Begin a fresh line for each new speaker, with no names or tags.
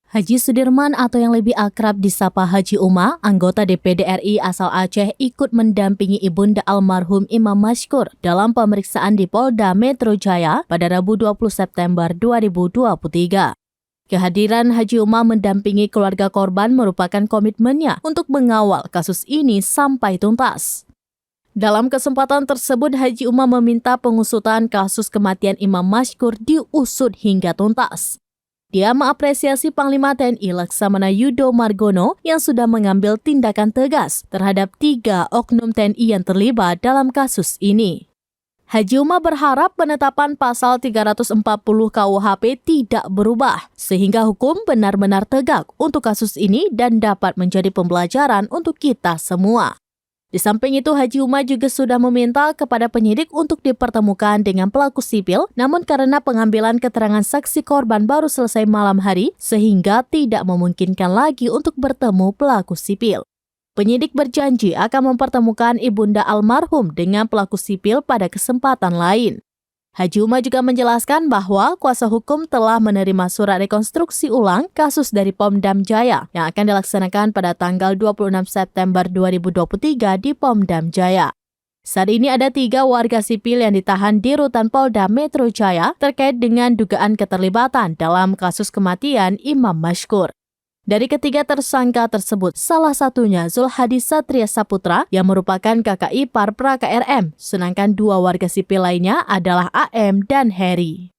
Haji Sudirman atau yang lebih akrab disapa Haji Uma, anggota DPD RI asal Aceh, ikut mendampingi ibunda almarhum Imam Mashkur dalam pemeriksaan di Polda Metro Jaya pada Rabu 20 September 2023. Kehadiran Haji Uma mendampingi keluarga korban merupakan komitmennya untuk mengawal kasus ini sampai tuntas. Dalam kesempatan tersebut, Haji Uma meminta pengusutan kasus kematian Imam Mashkur diusut hingga tuntas. Dia mengapresiasi Panglima TNI Laksamana Yudo Margono yang sudah mengambil tindakan tegas terhadap 3 oknum TNI yang terlibat dalam kasus ini. Haji Uma berharap penetapan pasal 340 KUHP tidak berubah, sehingga hukum benar-benar tegak untuk kasus ini dan dapat menjadi pembelajaran untuk kita semua. Di samping itu, Haji Uma juga sudah meminta kepada penyidik untuk dipertemukan dengan pelaku sipil, namun karena pengambilan keterangan saksi korban baru selesai malam hari, sehingga tidak memungkinkan lagi untuk bertemu pelaku sipil. Penyidik berjanji akan mempertemukan ibunda almarhum dengan pelaku sipil pada kesempatan lain. Haji Uma juga menjelaskan bahwa kuasa hukum telah menerima surat rekonstruksi ulang kasus dari Pomdam Jaya yang akan dilaksanakan pada tanggal 26 September 2023 di Pomdam Jaya. Saat ini ada 3 warga sipil yang ditahan di rutan Polda Metro Jaya terkait dengan dugaan keterlibatan dalam kasus kematian Imam Mashkur. Dari ketiga tersangka tersebut, salah satunya Zulhadi Satria Saputra yang merupakan kakak ipar pra KRM, sedangkan 2 warga sipil lainnya adalah AM dan Heri.